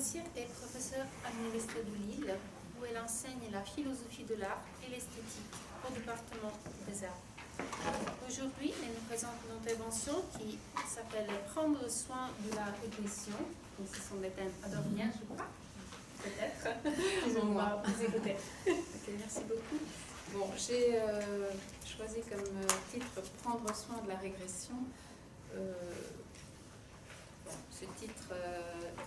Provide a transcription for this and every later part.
Boissier est professeure à l'Université de Lille, où elle enseigne la philosophie de l'art et l'esthétique au département des arts. Aujourd'hui, elle nous présente une intervention qui s'appelle « Prendre soin de la régression ». Donc, ce sont des thèmes adoriens, je crois. Peut-être. On va vous écouter. Ok, merci beaucoup. Bon, j'ai choisi comme titre « Prendre soin de la régression ». Ce titre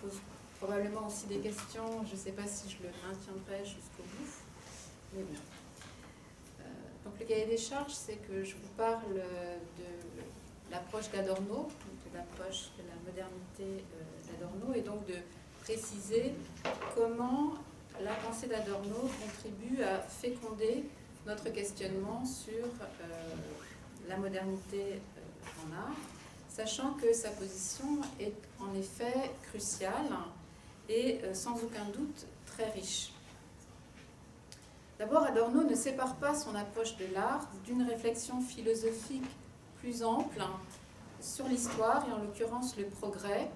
pose probablement aussi des questions. Je ne sais pas si je le maintiendrai jusqu'au bout. Mais bon. Donc le cahier des charges, c'est que je vous parle de l'approche d'Adorno, de l'approche de la modernité d'Adorno, et donc de préciser comment la pensée d'Adorno contribue à féconder notre questionnement sur la modernité en art, sachant que sa position est en effet cruciale et sans aucun doute très riche. D'abord, Adorno ne sépare pas son approche de l'art d'une réflexion philosophique plus ample sur l'histoire et en l'occurrence le progrès,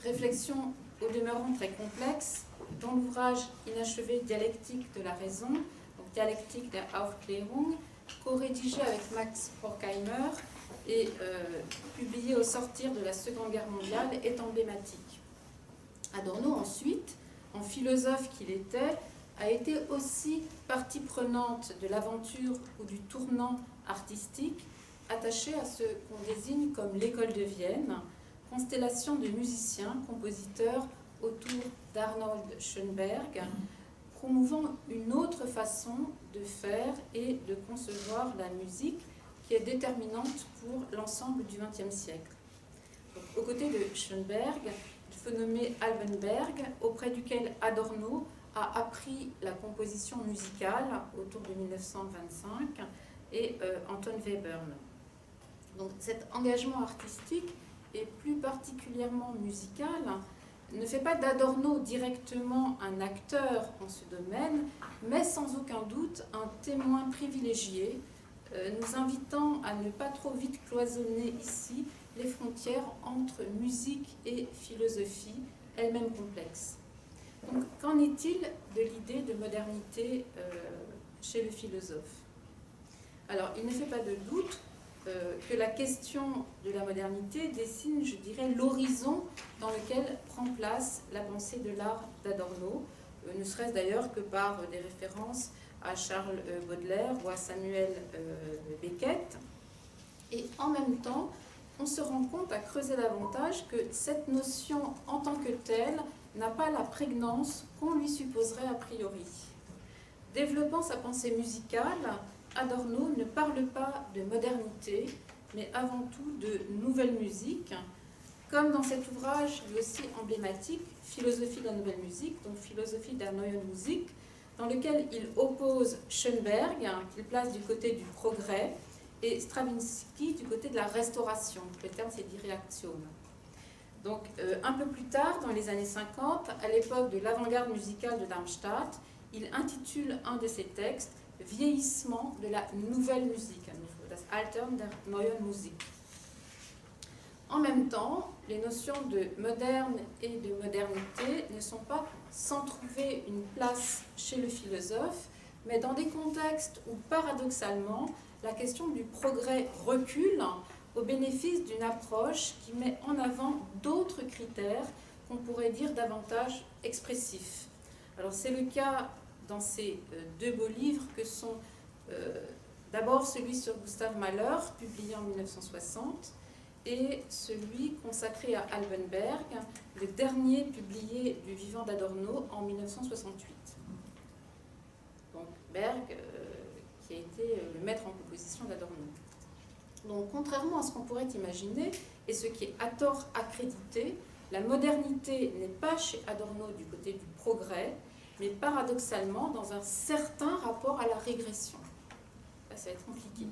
réflexion au demeurant très complexe, dont l'ouvrage inachevé Dialectique de la raison, donc Dialectique der Aufklärung, co-rédigé avec Max Horkheimer et publié au sortir de la Seconde Guerre mondiale, est emblématique. Adorno, ensuite, en philosophe qu'il était, a été aussi partie prenante de l'aventure ou du tournant artistique, attaché à ce qu'on désigne comme l'école de Vienne, constellation de musiciens, compositeurs autour d'Arnold Schoenberg, promouvant une autre façon de faire et de concevoir la musique qui est déterminante pour l'ensemble du XXe siècle. Donc, aux côtés de Schoenberg, il faut nommer Alban Berg, auprès duquel Adorno a appris la composition musicale autour de 1925, et Anton Webern. Donc cet engagement artistique, et plus particulièrement musical, ne fait pas d'Adorno directement un acteur en ce domaine, mais sans aucun doute un témoin privilégié, nous invitant à ne pas trop vite cloisonner ici les frontières entre musique et philosophie, elle-même complexe. Donc, qu'en est-il de l'idée de modernité chez le philosophe? Alors, il ne fait pas de doute que la question de la modernité dessine, je dirais, l'horizon dans lequel prend place la pensée de l'art d'Adorno, ne serait-ce d'ailleurs que par des références à Charles Baudelaire ou à Samuel Beckett. Et en même temps, on se rend compte à creuser davantage que cette notion en tant que telle n'a pas la prégnance qu'on lui supposerait a priori. Développant sa pensée musicale, Adorno ne parle pas de modernité, mais avant tout de nouvelle musique, comme dans cet ouvrage lui aussi emblématique, Philosophie de la nouvelle musique, donc Philosophie der neuen Musik, dans lequel il oppose Schoenberg, qu'il place du côté du progrès, et Stravinsky du côté de la restauration. Le terme c'est die Reaktion. Donc, un peu plus tard, dans les années 50, à l'époque de l'avant-garde musicale de Darmstadt, il intitule un de ses textes « Vieillissement de la nouvelle musique », das Altern der neuen Musik. En même temps, les notions de moderne et de modernité ne sont pas sans trouver une place chez le philosophe, mais dans des contextes où, paradoxalement, la question du progrès recule au bénéfice d'une approche qui met en avant d'autres critères qu'on pourrait dire davantage expressifs. Alors c'est le cas dans ces deux beaux livres que sont d'abord celui sur Gustav Mahler, publié en 1960, et celui consacré à Alban Berg, le dernier publié du vivant d'Adorno en 1968. Donc Berg, qui a été le maître en composition d'Adorno. Donc, contrairement à ce qu'on pourrait imaginer, et ce qui est à tort accrédité, la modernité n'est pas chez Adorno du côté du progrès, mais paradoxalement dans un certain rapport à la régression. Là, ça va être compliqué.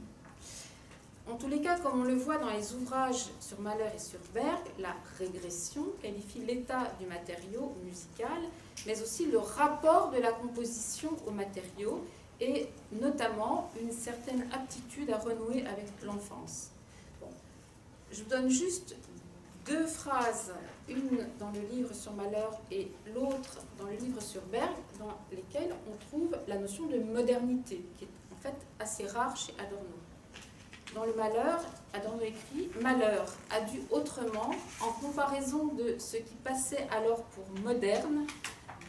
En tous les cas, comme on le voit dans les ouvrages sur Mahler et sur Berg, la régression qualifie l'état du matériau musical, mais aussi le rapport de la composition au matériau, et notamment une certaine aptitude à renouer avec l'enfance. Bon. Je vous donne juste deux phrases, une dans le livre sur Malheur et l'autre dans le livre sur Berg, dans lesquelles on trouve la notion de modernité, qui est en fait assez rare chez Adorno. Dans le Malheur, Adorno écrit « Malheur a dû autrement, en comparaison de ce qui passait alors pour moderne,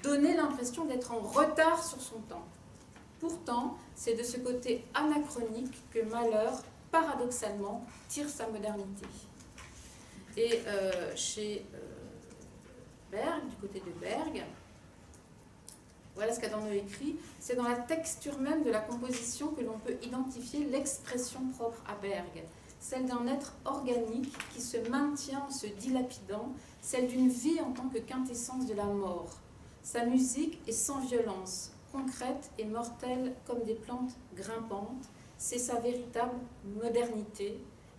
donner l'impression d'être en retard sur son temps. Pourtant, c'est de ce côté anachronique que Malheur, paradoxalement, tire sa modernité. » Et chez Berg, du côté de Berg, voilà ce qu'Adorno écrit, c'est dans la texture même de la composition que l'on peut identifier l'expression propre à Berg, celle d'un être organique qui se maintient en se dilapidant, celle d'une vie en tant que quintessence de la mort. Sa musique est sans violence, concrète et mortelle comme des plantes grimpantes, c'est sa véritable modernité,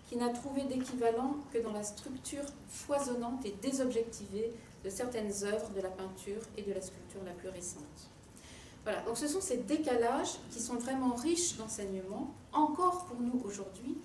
qui n'a trouvé d'équivalent que dans la structure foisonnante et désobjectivée de certaines œuvres de la peinture et de la sculpture la plus récente. Voilà, donc ce sont ces décalages qui sont vraiment riches d'enseignements, encore pour nous aujourd'hui,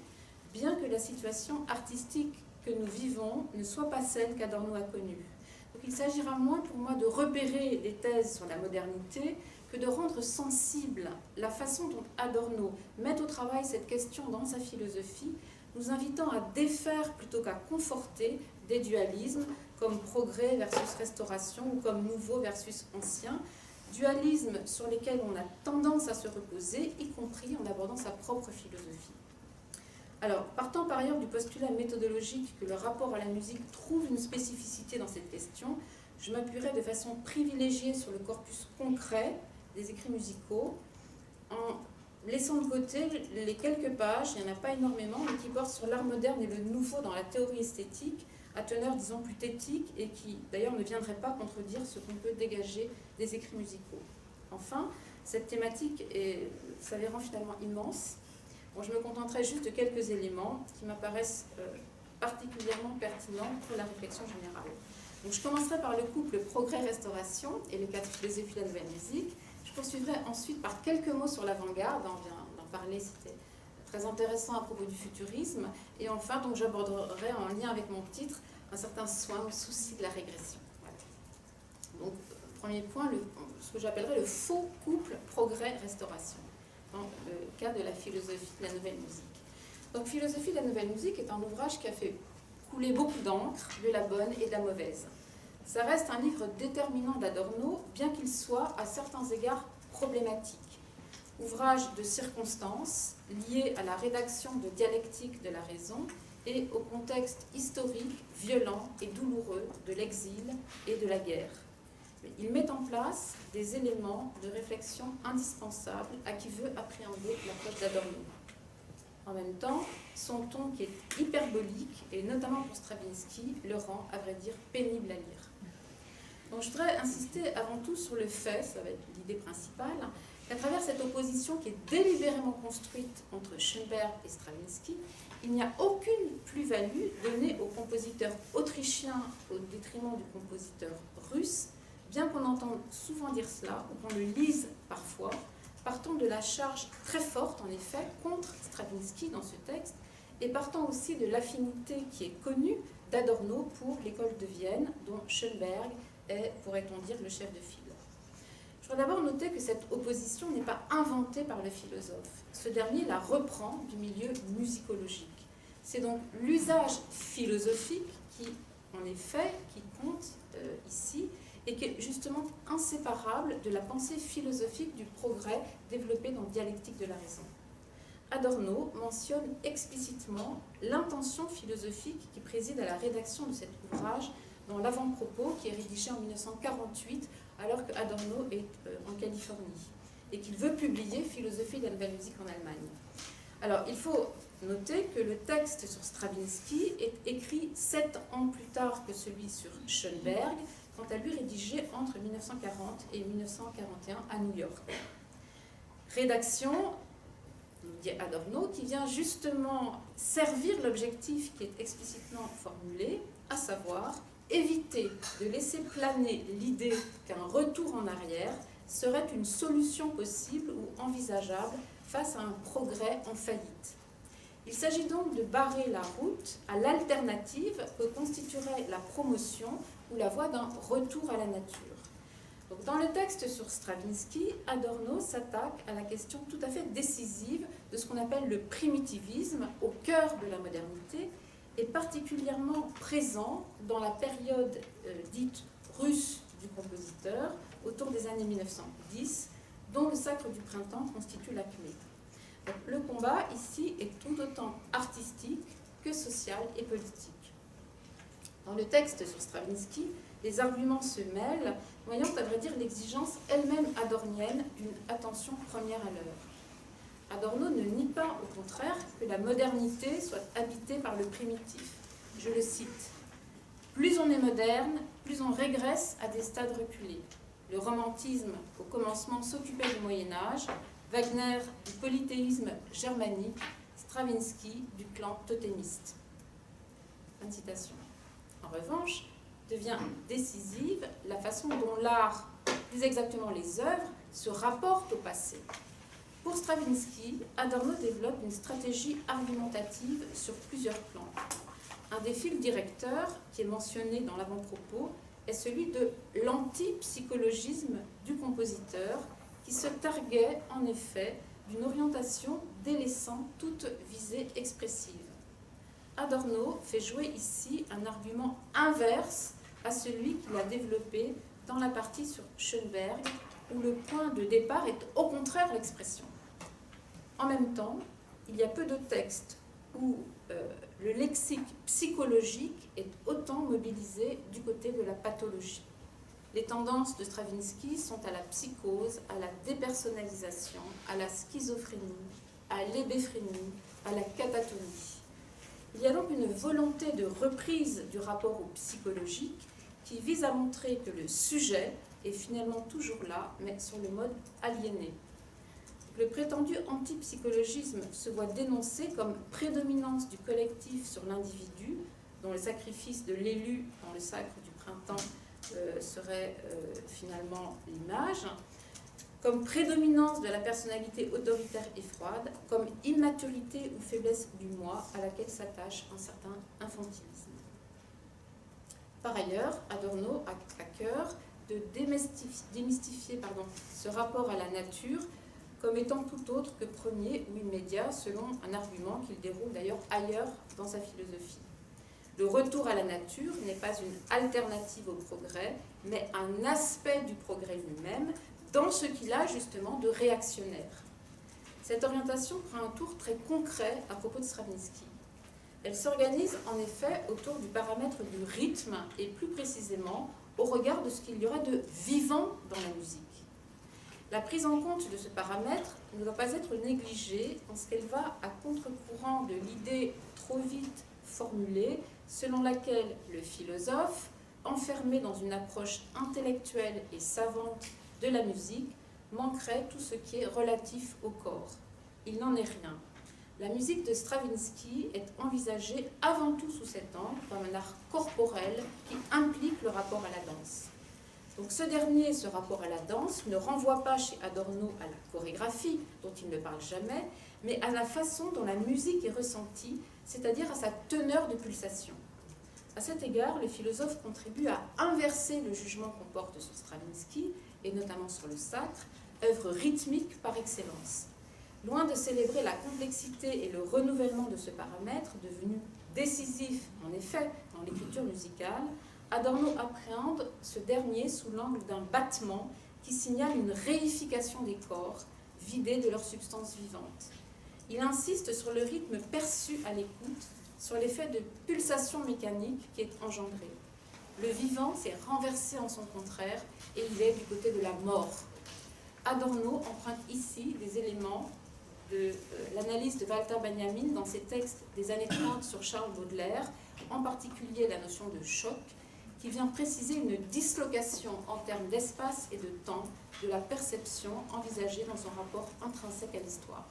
bien que la situation artistique que nous vivons ne soit pas celle qu'Adorno a connue. Donc il s'agira moins pour moi de repérer les thèses sur la modernité que de rendre sensible la façon dont Adorno met au travail cette question dans sa philosophie, nous invitant à défaire plutôt qu'à conforter des dualismes comme progrès versus restauration ou comme nouveau versus ancien, dualismes sur lesquels on a tendance à se reposer, y compris en abordant sa propre philosophie. Alors, partant par ailleurs du postulat méthodologique que le rapport à la musique trouve une spécificité dans cette question, je m'appuierai de façon privilégiée sur le corpus concret des écrits musicaux, en laissant de côté les quelques pages, il n'y en a pas énormément, mais qui portent sur l'art moderne et le nouveau dans la théorie esthétique, à teneur, disons, plus thétique, et qui, d'ailleurs, ne viendraient pas contredire ce qu'on peut dégager des écrits musicaux. Enfin, cette thématique s'avérant finalement immense, bon, je me contenterai juste de quelques éléments qui m'apparaissent particulièrement pertinents pour la réflexion générale. Donc, je commencerai par le couple progrès-restauration et les quatre philosophies de la nouvelle musique. Je poursuivrai ensuite par quelques mots sur l'avant-garde, on vient d'en parler, c'était très intéressant à propos du futurisme. Et enfin, donc, j'aborderai en lien avec mon titre un certain soin ou souci de la régression. Voilà. Donc, premier point, ce que j'appellerais le faux couple progrès-restauration, dans le cas de la philosophie de la nouvelle musique. Donc, Philosophie de la nouvelle musique est un ouvrage qui a fait couler beaucoup d'encre, de la bonne et de la mauvaise. Ça reste un livre déterminant d'Adorno, bien qu'il soit à certains égards problématique. Ouvrage de circonstances lié à la rédaction de Dialectique de la raison et au contexte historique, violent et douloureux de l'exil et de la guerre. Il met en place des éléments de réflexion indispensables à qui veut appréhender l'approche d'Adorno. En même temps, son ton qui est hyperbolique, et notamment pour Stravinsky, le rend, à vrai dire, pénible à lire. Donc je voudrais insister avant tout sur le fait, ça va être l'idée principale, qu'à travers cette opposition qui est délibérément construite entre Schoenberg et Stravinsky, il n'y a aucune plus-value donnée au compositeur autrichien au détriment du compositeur russe, bien qu'on entende souvent dire cela, ou qu'on le lise parfois, partant de la charge très forte, en effet, contre Stravinsky dans ce texte, et partant aussi de l'affinité qui est connue d'Adorno pour l'école de Vienne, dont Schoenberg est, pourrait-on dire, le chef de file. Je voudrais d'abord noter que cette opposition n'est pas inventée par le philosophe. Ce dernier la reprend du milieu musicologique. C'est donc l'usage philosophique qui, en effet, qui compte ici, et qui est justement inséparable de la pensée philosophique du progrès développée dans Dialectique de la raison. Adorno mentionne explicitement l'intention philosophique qui préside à la rédaction de cet ouvrage dans l'avant-propos qui est rédigé en 1948 alors que Adorno est en Californie et qu'il veut publier Philosophie de la nouvelle musique en Allemagne. Alors, il faut noter que le texte sur Stravinsky est écrit 7 ans plus tard que celui sur Schoenberg, quant à lui rédigé entre 1940 et 1941 à New York. Rédaction, nous dit Adorno, qui vient justement servir l'objectif qui est explicitement formulé, à savoir éviter de laisser planer l'idée qu'un retour en arrière serait une solution possible ou envisageable face à un progrès en faillite. Il s'agit donc de barrer la route à l'alternative que constituerait la promotion ou la voie d'un retour à la nature. Donc, dans le texte sur Stravinsky, Adorno s'attaque à la question tout à fait décisive de ce qu'on appelle le primitivisme au cœur de la modernité et particulièrement présent dans la période dite russe du compositeur autour des années 1910, dont le Sacre du printemps constitue la clé. Donc, le combat ici est tout autant artistique que social et politique. Dans le texte sur Stravinsky, les arguments se mêlent, voyant à vrai dire l'exigence elle-même adornienne d'une attention première à l'heure. Adorno ne nie pas, au contraire, que la modernité soit habitée par le primitif. Je le cite. « Plus on est moderne, plus on régresse à des stades reculés. Le romantisme, au commencement, s'occupait du Moyen-Âge, Wagner du polythéisme germanique, Stravinsky du clan totémiste. » Fin de citation. En revanche, devient décisive la façon dont l'art, plus exactement les œuvres, se rapportent au passé. Pour Stravinsky, Adorno développe une stratégie argumentative sur plusieurs plans. Un des fils directeurs, qui est mentionné dans l'avant-propos, est celui de l'antipsychologisme du compositeur, qui se targuait en effet d'une orientation délaissant toute visée expressive. Adorno fait jouer ici un argument inverse à celui qu'il a développé dans la partie sur Schoenberg, où le point de départ est au contraire l'expression. En même temps, il y a peu de textes où le lexique psychologique est autant mobilisé du côté de la pathologie. Les tendances de Stravinsky sont à la psychose, à la dépersonnalisation, à la schizophrénie, à l'hébéphrénie, à la catatonie. Il y a donc une volonté de reprise du rapport au psychologique qui vise à montrer que le sujet est finalement toujours là, mais sur le mode aliéné. Le prétendu antipsychologisme se voit dénoncé comme prédominance du collectif sur l'individu, dont le sacrifice de l'élu dans le Sacre du printemps serait finalement l'image, comme prédominance de la personnalité autoritaire et froide, comme immaturité ou faiblesse du moi à laquelle s'attache un certain infantilisme. Par ailleurs, Adorno a à cœur de démystifier ce rapport à la nature comme étant tout autre que premier ou immédiat, selon un argument qu'il déroule d'ailleurs ailleurs dans sa philosophie. Le retour à la nature n'est pas une alternative au progrès, mais un aspect du progrès lui-même, dans ce qu'il a justement de réactionnaire. Cette orientation prend un tour très concret à propos de Stravinsky. Elle s'organise en effet autour du paramètre du rythme et plus précisément au regard de ce qu'il y aurait de vivant dans la musique. La prise en compte de ce paramètre ne doit pas être négligée en ce qu'elle va à contre-courant de l'idée trop vite formulée selon laquelle le philosophe, enfermé dans une approche intellectuelle et savante de la musique, manquerait tout ce qui est relatif au corps. Il n'en est rien. La musique de Stravinsky est envisagée avant tout sous cet angle comme un art corporel qui implique le rapport à la danse. Donc ce dernier, ce rapport à la danse, ne renvoie pas chez Adorno à la chorégraphie, dont il ne parle jamais, mais à la façon dont la musique est ressentie, c'est-à-dire à sa teneur de pulsation. À cet égard, le philosophe contribue à inverser le jugement qu'on porte sur Stravinsky, et notamment sur le Sacre, œuvre rythmique par excellence. Loin de célébrer la complexité et le renouvellement de ce paramètre, devenu décisif en effet dans l'écriture musicale, Adorno appréhende ce dernier sous l'angle d'un battement qui signale une réification des corps, vidés de leur substance vivante. Il insiste sur le rythme perçu à l'écoute, sur l'effet de pulsation mécanique qui est engendré. Le vivant s'est renversé en son contraire et il est du côté de la mort. Adorno emprunte ici des éléments de l'analyse de Walter Benjamin dans ses textes des années 30 sur Charles Baudelaire, en particulier la notion de choc, qui vient préciser une dislocation en termes d'espace et de temps de la perception envisagée dans son rapport intrinsèque à l'histoire.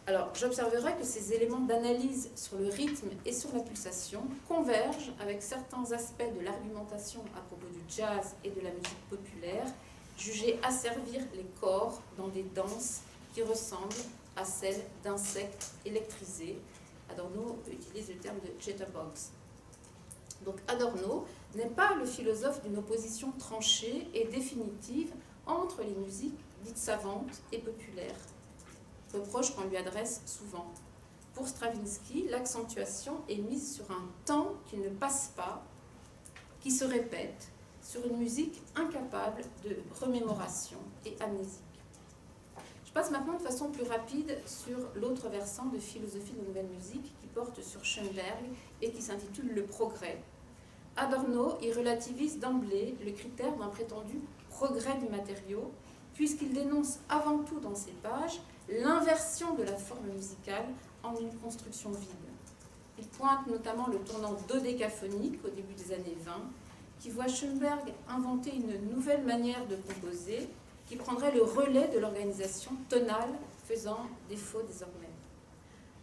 Alors, j'observerai que ces éléments d'analyse sur le rythme et sur la pulsation convergent avec certains aspects de l'argumentation à propos du jazz et de la musique populaire, jugés asservir les corps dans des danses qui ressemblent à celle d'insectes électrisés. Adorno utilise le terme de jitterbugs. Donc Adorno n'est pas le philosophe d'une opposition tranchée et définitive entre les musiques dites savantes et populaires, reproche qu'on lui adresse souvent. Pour Stravinsky, l'accentuation est mise sur un temps qui ne passe pas, qui se répète, sur une musique incapable de remémoration et amnésique. Je passe maintenant de façon plus rapide sur l'autre versant de philosophie de la nouvelle musique qui porte sur Schoenberg et qui s'intitule « Le progrès ». Adorno y relativise d'emblée le critère d'un prétendu progrès du matériau, puisqu'il dénonce avant tout dans ses pages l'inversion de la forme musicale en une construction vide. Il pointe notamment le tournant dodécaphonique au début des années 20, qui voit Schoenberg inventer une nouvelle manière de composer, qui prendrait le relais de l'organisation tonale faisant défaut désormais.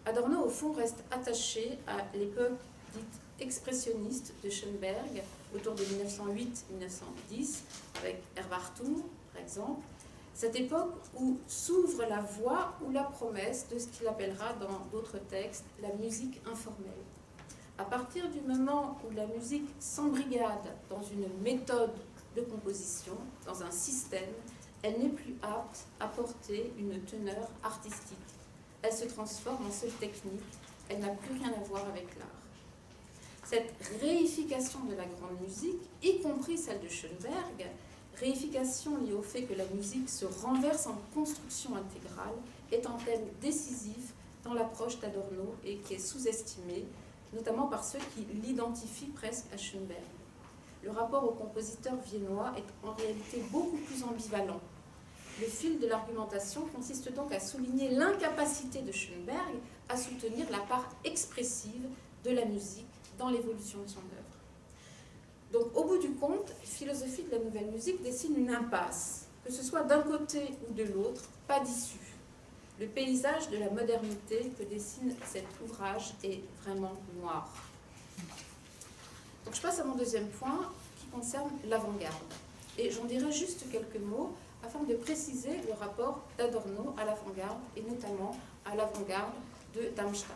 Adorno, au fond, reste attaché à l'époque dite expressionniste de Schoenberg, autour de 1908-1910, avec Erwartung, par exemple, cette époque où s'ouvre la voie ou la promesse de ce qu'il appellera dans d'autres textes la musique informelle. À partir du moment où la musique s'embrigade dans une méthode de composition, dans un système, elle n'est plus apte à porter une teneur artistique. Elle se transforme en seule technique, elle n'a plus rien à voir avec l'art. Cette réification de la grande musique, y compris celle de Schoenberg, réification liée au fait que la musique se renverse en construction intégrale, est un thème décisif dans l'approche d'Adorno et qui est sous-estimé, notamment par ceux qui l'identifient presque à Schoenberg. Le rapport au compositeur viennois est en réalité beaucoup plus ambivalent. Le fil de l'argumentation consiste donc à souligner l'incapacité de Schoenberg à soutenir la part expressive de la musique dans l'évolution de son œuvre. Donc, au bout du compte, philosophie de la nouvelle musique dessine une impasse, que ce soit d'un côté ou de l'autre, pas d'issue. Le paysage de la modernité que dessine cet ouvrage est vraiment noir. Donc, je passe à mon deuxième point qui concerne l'avant-garde. Et j'en dirai juste quelques mots afin de préciser le rapport d'Adorno à l'avant-garde et notamment à l'avant-garde de Darmstadt.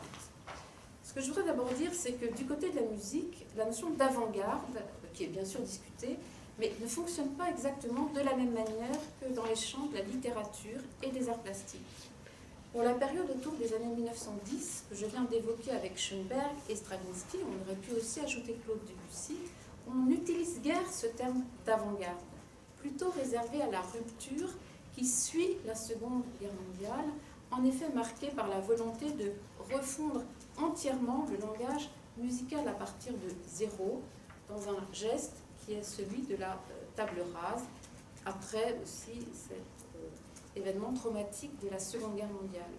Ce que je voudrais d'abord dire, c'est que du côté de la musique, la notion d'avant-garde, qui est bien sûr discutée, mais ne fonctionne pas exactement de la même manière que dans les champs de la littérature et des arts plastiques. Pour la période autour des années 1910, que je viens d'évoquer avec Schoenberg et Stravinsky, on aurait pu aussi ajouter Claude Debussy, on n'utilise guère ce terme d'avant-garde, plutôt réservé à la rupture qui suit la Seconde Guerre mondiale, en effet marquée par la volonté de refondre entièrement le langage musical à partir de zéro, dans un geste qui est celui de la table rase, après aussi cet événement traumatique de la Seconde Guerre mondiale.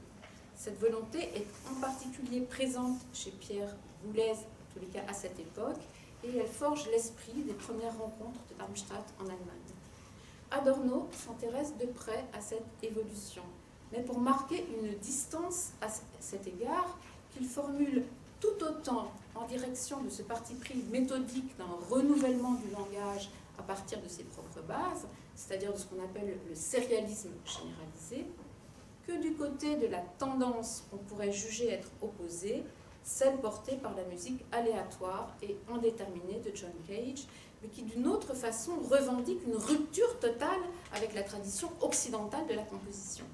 Cette volonté est en particulier présente chez Pierre Boulez, en tous les cas à cette époque, et elle forge l'esprit des premières rencontres de Darmstadt en Allemagne. Adorno s'intéresse de près à cette évolution, mais pour marquer une distance à cet égard, qu'il formule tout autant en direction de ce parti pris méthodique d'un renouvellement du langage à partir de ses propres bases, c'est-à-dire de ce qu'on appelle le sérialisme généralisé, que du côté de la tendance qu'on pourrait juger être opposée, celle portée par la musique aléatoire et indéterminée de John Cage, mais qui d'une autre façon revendique une rupture totale avec la tradition occidentale de la composition.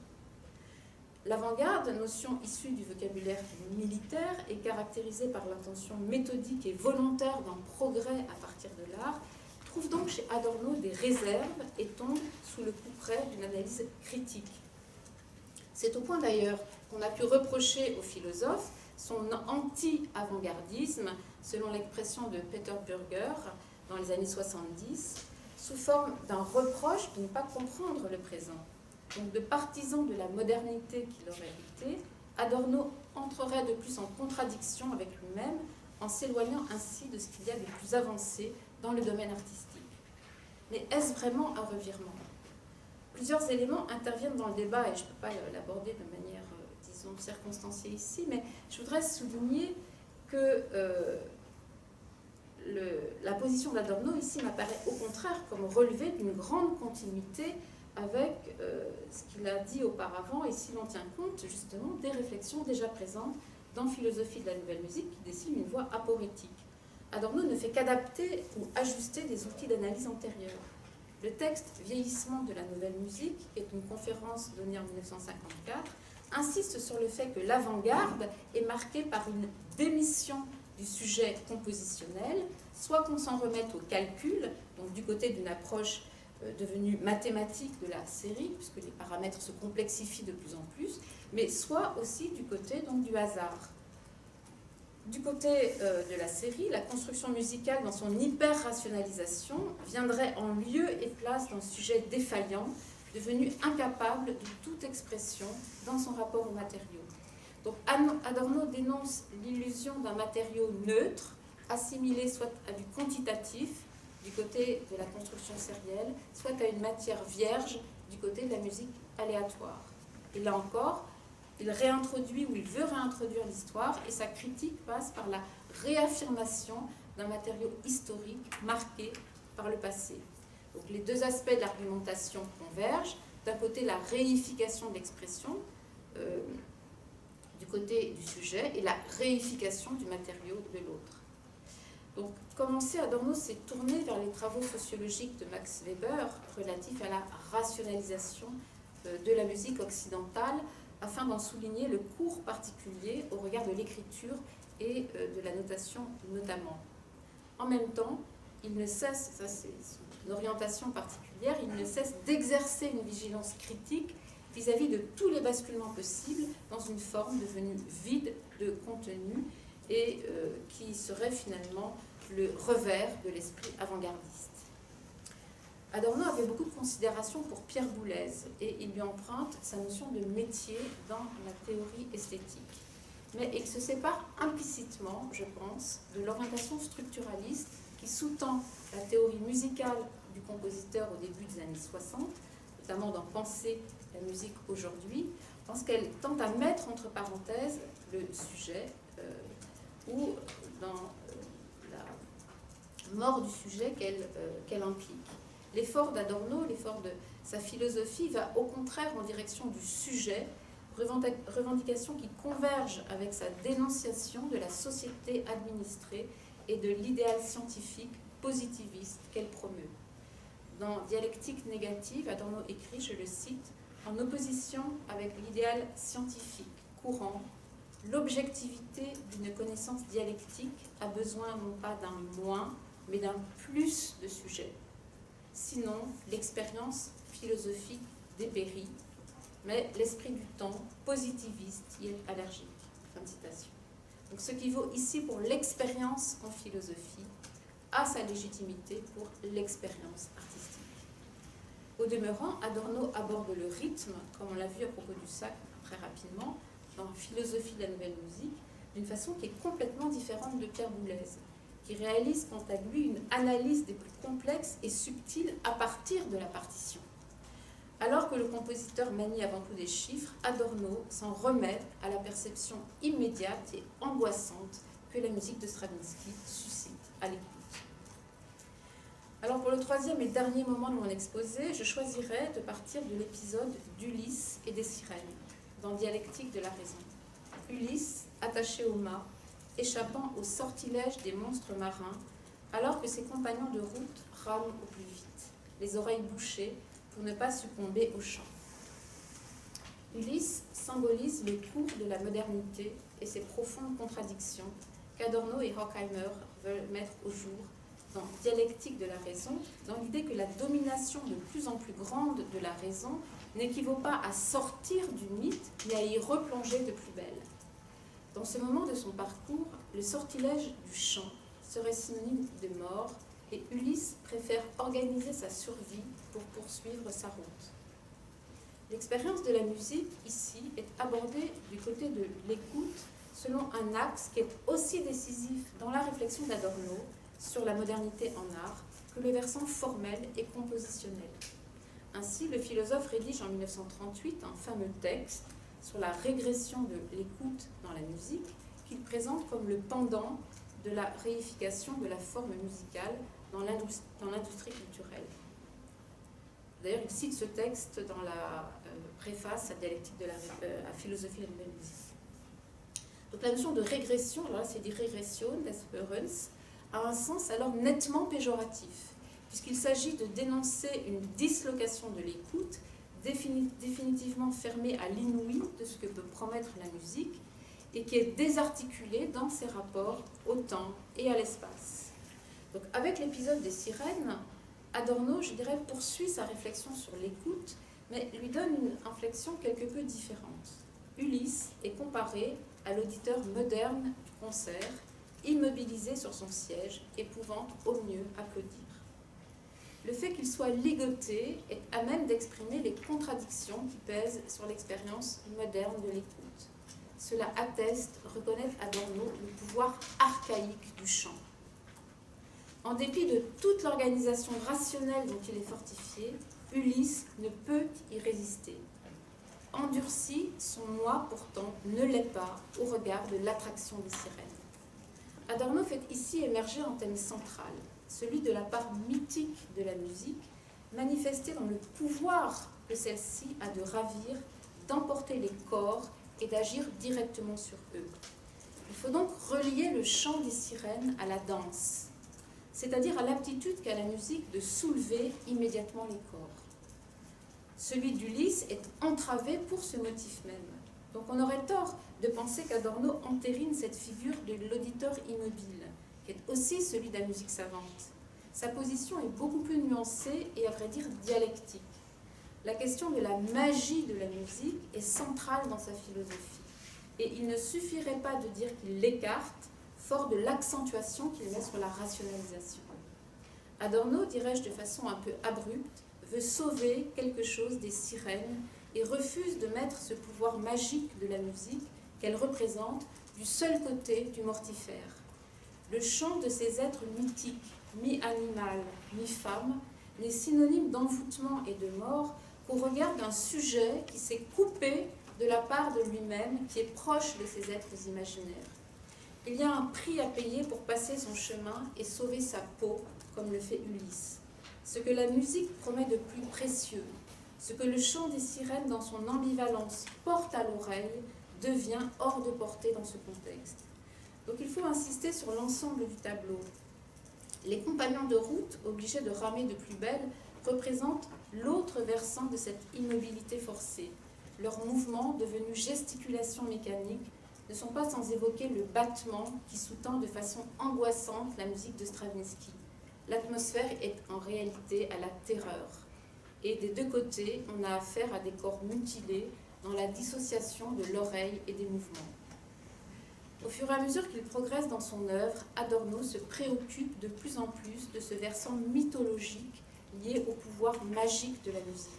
L'avant-garde, notion issue du vocabulaire militaire, est caractérisée par l'intention méthodique et volontaire d'un progrès à partir de l'art, trouve donc chez Adorno des réserves et tombe sous le coup près d'une analyse critique. C'est au point d'ailleurs qu'on a pu reprocher au philosophe son anti-avant-gardisme, selon l'expression de Peter Burger dans les années 70, sous forme d'un reproche de ne pas comprendre le présent. Donc de partisan de la modernité qu'il aurait été, Adorno entrerait de plus en contradiction avec lui-même en s'éloignant ainsi de ce qu'il y a de plus avancé dans le domaine artistique. Mais est-ce vraiment un revirement? Plusieurs éléments interviennent dans le débat et je ne peux pas l'aborder de manière, disons, circonstanciée ici, mais je voudrais souligner que la position d'Adorno ici m'apparaît au contraire comme relevée d'une grande continuité avec ce qu'il a dit auparavant, et si l'on tient compte justement des réflexions déjà présentes dans Philosophie de la nouvelle musique qui dessine une voie aporétique. Adorno ne fait qu'adapter ou ajuster des outils d'analyse antérieurs. Le texte « Vieillissement de la nouvelle musique » est une conférence donnée en 1954, insiste sur le fait que l'avant-garde est marquée par une démission du sujet compositionnel, soit qu'on s'en remette au calcul, donc du côté d'une approche devenue mathématique de la série, puisque les paramètres se complexifient de plus en plus, mais soit aussi du côté donc, du hasard. Du côté de la série, la construction musicale dans son hyper-rationalisation viendrait en lieu et place d'un sujet défaillant, devenu incapable de toute expression dans son rapport aux matériaux. Donc Adorno dénonce l'illusion d'un matériau neutre, assimilé soit à du quantitatif, du côté de la construction sérielle, soit à une matière vierge, du côté de la musique aléatoire. Et là encore, il réintroduit ou il veut réintroduire l'histoire et sa critique passe par la réaffirmation d'un matériau historique marqué par le passé. Donc les deux aspects de l'argumentation convergent. D'un côté, la réification de l'expression, du côté du sujet, et la réification du matériau de l'autre. Donc, commencer, Adorno s'est tourné vers les travaux sociologiques de Max Weber relatifs à la rationalisation de la musique occidentale, afin d'en souligner le cours particulier au regard de l'écriture et de la notation notamment. En même temps, il ne cesse, ça c'est une orientation particulière, il ne cesse d'exercer une vigilance critique vis-à-vis de tous les basculements possibles dans une forme devenue vide de contenu et qui serait finalement le revers de l'esprit avant-gardiste. Adorno avait beaucoup de considération pour Pierre Boulez et il lui emprunte sa notion de métier dans la théorie esthétique. Mais il se sépare implicitement, je pense, de l'orientation structuraliste qui sous-tend la théorie musicale du compositeur au début des années 60, notamment dans Penser la musique aujourd'hui, parce qu'elle tente à mettre entre parenthèses le sujet ou dans la mort du sujet qu'elle implique. L'effort d'Adorno, l'effort de sa philosophie va au contraire en direction du sujet, revendication qui converge avec sa dénonciation de la société administrée et de l'idéal scientifique positiviste qu'elle promeut. Dans Dialectique négative, Adorno écrit, je le cite, « En opposition avec l'idéal scientifique courant, l'objectivité d'une connaissance dialectique a besoin non pas d'un moins, mais d'un plus de sujets. Sinon, l'expérience philosophique dépérit, mais l'esprit du temps positiviste y est allergique. » Fin de citation. Donc ce qui vaut ici pour l'expérience en philosophie a sa légitimité pour l'expérience artistique. Au demeurant, Adorno aborde le rythme, comme on l'a vu à propos du sacre très rapidement, dans Philosophie de la nouvelle musique, d'une façon qui est complètement différente de Pierre Boulez, qui réalise quant à lui une analyse des plus complexes et subtiles à partir de la partition. Alors que le compositeur manie avant tout des chiffres, Adorno s'en remet à la perception immédiate et angoissante que la musique de Stravinsky suscite à l'écoute. Alors pour le troisième et dernier moment de mon exposé, je choisirais de partir de l'épisode d'Ulysse et des sirènes, dans Dialectique de la raison. Ulysse, attaché au mât, échappant au sortilège des monstres marins, alors que ses compagnons de route rament au plus vite, les oreilles bouchées, pour ne pas succomber au chant. Ulysse symbolise le cours de la modernité et ses profondes contradictions qu'Adorno et Horkheimer veulent mettre au jour dans Dialectique de la raison, dans l'idée que la domination de plus en plus grande de la raison n'équivaut pas à sortir du mythe, mais à y replonger de plus belle. Dans ce moment de son parcours, le sortilège du chant serait synonyme de mort, et Ulysse préfère organiser sa survie pour poursuivre sa route. L'expérience de la musique, ici, est abordée du côté de l'écoute selon un axe qui est aussi décisif dans la réflexion d'Adorno sur la modernité en art que le versant formel et compositionnel. Ainsi, le philosophe rédige en 1938 un fameux texte sur la régression de l'écoute dans la musique qu'il présente comme le pendant de la réification de la forme musicale dans l'industrie culturelle. D'ailleurs, il cite ce texte dans la préface à Dialectique de la philosophie de la nouvelle musique. Donc la notion de régression, alors là c'est dit régression, d'espérance, a un sens alors nettement péjoratif, puisqu'il s'agit de dénoncer une dislocation de l'écoute, définitivement fermée à l'inouï de ce que peut promettre la musique, et qui est désarticulée dans ses rapports au temps et à l'espace. Donc avec l'épisode des sirènes, Adorno, je dirais, poursuit sa réflexion sur l'écoute, mais lui donne une inflexion quelque peu différente. Ulysse est comparé à l'auditeur moderne du concert, immobilisé sur son siège et pouvant au mieux applaudir. Le fait qu'il soit ligoté est à même d'exprimer les contradictions qui pèsent sur l'expérience moderne de l'écoute. Cela atteste, reconnaît Adorno, le pouvoir archaïque du chant. En dépit de toute l'organisation rationnelle dont il est fortifié, Ulysse ne peut y résister. Endurci, son moi pourtant ne l'est pas au regard de l'attraction des sirènes. Adorno fait ici émerger un thème central, celui de la part mythique de la musique, manifestée dans le pouvoir que celle-ci a de ravir, d'emporter les corps et d'agir directement sur eux. Il faut donc relier le chant des sirènes à la danse, c'est-à-dire à l'aptitude qu'a la musique de soulever immédiatement les corps. Celui d'Ulysse est entravé pour ce motif même. Donc on aurait tort de penser qu'Adorno entérine cette figure de l'auditeur immobile, qui est aussi celui de la musique savante. Sa position est beaucoup plus nuancée et à vrai dire dialectique. La question de la magie de la musique est centrale dans sa philosophie. Et il ne suffirait pas de dire qu'il l'écarte, fort de l'accentuation qu'il met sur la rationalisation. Adorno, dirais-je de façon un peu abrupte, veut sauver quelque chose des sirènes et refuse de mettre ce pouvoir magique de la musique qu'elle représente du seul côté du mortifère. Le chant de ces êtres mythiques, mi-animal, mi-femme, n'est synonyme d'envoûtement et de mort qu'au regard d'un sujet qui s'est coupé de la part de lui-même, qui est proche de ces êtres imaginaires. Il y a un prix à payer pour passer son chemin et sauver sa peau, comme le fait Ulysse. Ce que la musique promet de plus précieux, ce que le chant des sirènes dans son ambivalence porte à l'oreille, devient hors de portée dans ce contexte. Donc il faut insister sur l'ensemble du tableau. Les compagnons de route, obligés de ramer de plus belle, représentent l'autre versant de cette immobilité forcée. Leurs mouvements, devenus gesticulation mécanique, ne sont pas sans évoquer le battement qui sous-tend de façon angoissante la musique de Stravinsky. L'atmosphère est en réalité à la terreur. Et des deux côtés, on a affaire à des corps mutilés dans la dissociation de l'oreille et des mouvements. Au fur et à mesure qu'il progresse dans son œuvre, Adorno se préoccupe de plus en plus de ce versant mythologique lié au pouvoir magique de la musique.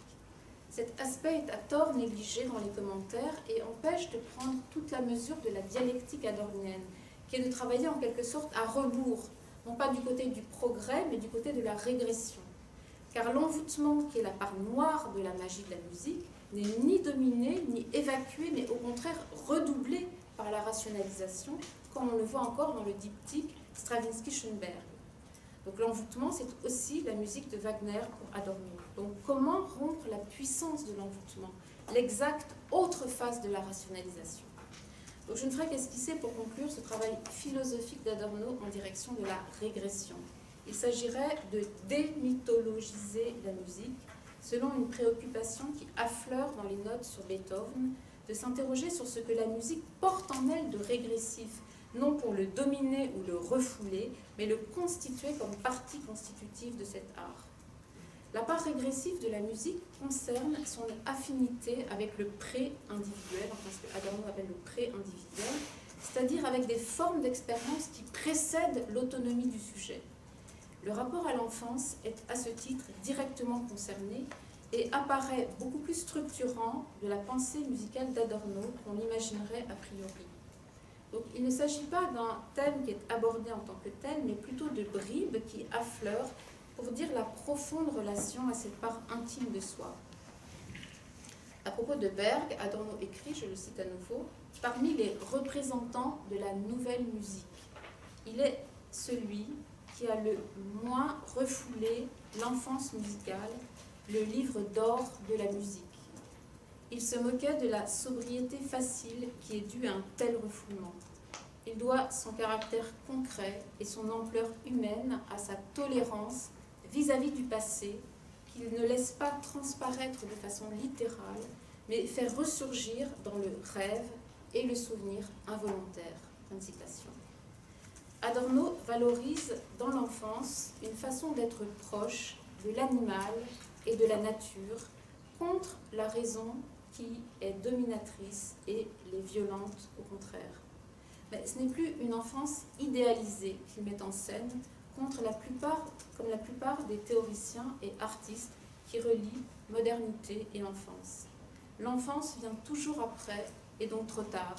Cet aspect est à tort négligé dans les commentaires et empêche de prendre toute la mesure de la dialectique adornienne, qui est de travailler en quelque sorte à rebours, non pas du côté du progrès, mais du côté de la régression. Car l'envoûtement, qui est la part noire de la magie de la musique, n'est ni dominé, ni évacué, mais au contraire redoublé par la rationalisation, comme on le voit encore dans le diptyque Stravinsky-Schoenberg. Donc l'envoûtement, c'est aussi la musique de Wagner pour Adorno. Donc comment rompre la puissance de l'envoûtement, l'exacte autre face de la rationalisation. Donc je ne ferai qu'esquisser pour conclure ce travail philosophique d'Adorno en direction de la régression. Il s'agirait de démythologiser la musique selon une préoccupation qui affleure dans les notes sur Beethoven, de s'interroger sur ce que la musique porte en elle de régressif, non pour le dominer ou le refouler, mais le constituer comme partie constitutive de cet art. La part régressive de la musique concerne son affinité avec le pré-individuel, enfin ce que Adorno appelle le pré-individuel, c'est-à-dire avec des formes d'expérience qui précèdent l'autonomie du sujet. Le rapport à l'enfance est à ce titre directement concerné et apparaît beaucoup plus structurant de la pensée musicale d'Adorno qu'on l'imaginerait a priori. Donc il ne s'agit pas d'un thème qui est abordé en tant que tel, mais plutôt de bribes qui affleurent pour dire la profonde relation à cette part intime de soi. À propos de Berg, Adorno écrit, je le cite à nouveau, « Parmi les représentants de la nouvelle musique, il est celui qui a le moins refoulé l'enfance musicale, le livre d'or de la musique. Il se moquait de la sobriété facile qui est due à un tel refoulement. Il doit son caractère concret et son ampleur humaine à sa tolérance vis-à-vis du passé, qu'il ne laisse pas transparaître de façon littérale, mais fait ressurgir dans le rêve et le souvenir involontaire. Fin de citation. Adorno valorise dans l'enfance une façon d'être proche de l'animal et de la nature contre la raison qui est dominatrice et les violente au contraire. Mais ce n'est plus une enfance idéalisée qu'il met en scène comme la plupart des théoriciens et artistes qui relient modernité et enfance. L'enfance vient toujours après et donc trop tard.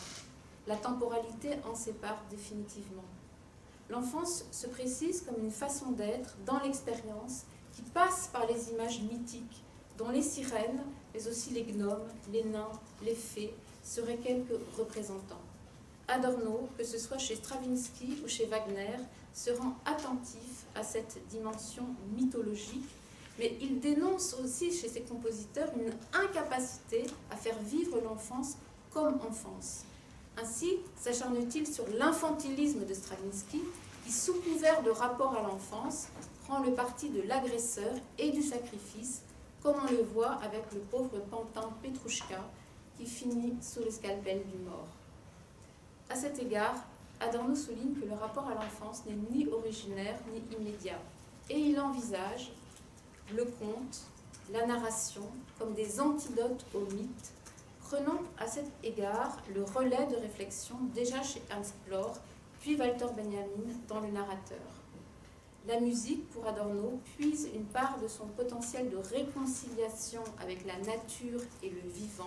La temporalité en sépare définitivement. L'enfance se précise comme une façon d'être dans l'expérience qui passe par les images mythiques dont les sirènes, mais aussi les gnomes, les nains, les fées seraient quelques représentants. Adorno, que ce soit chez Stravinsky ou chez Wagner, se rend attentif à cette dimension mythologique, mais il dénonce aussi chez ses compositeurs une incapacité à faire vivre l'enfance comme enfance. Ainsi s'acharne-t-il sur l'infantilisme de Stravinsky, qui, sous couvert de rapport à l'enfance, prend le parti de l'agresseur et du sacrifice, comme on le voit avec le pauvre pantin Petrouchka, qui finit sous le scalpel du mort. À cet égard, Adorno souligne que le rapport à l'enfance n'est ni originaire ni immédiat, et il envisage le conte, la narration, comme des antidotes au mythe, prenant à cet égard le relais de réflexion déjà chez Ernst Bloch, puis Walter Benjamin dans Le narrateur. La musique, pour Adorno, puise une part de son potentiel de réconciliation avec la nature et le vivant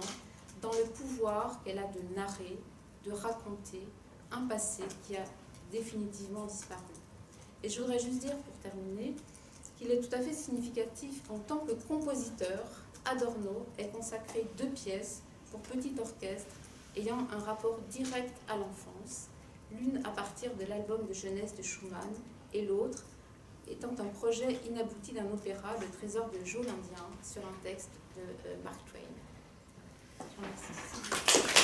dans le pouvoir qu'elle a de narrer, de raconter un passé qui a définitivement disparu. Et je voudrais juste dire, pour terminer, qu'il est tout à fait significatif qu'en tant que compositeur, Adorno ait consacré 2 pièces pour petit orchestre ayant un rapport direct à l'enfance, l'une à partir de l'album de jeunesse de Schumann et l'autre étant un projet inabouti d'un opéra, Le Trésor de Joe l'Indien, sur un texte de Mark Twain. Je vous remercie.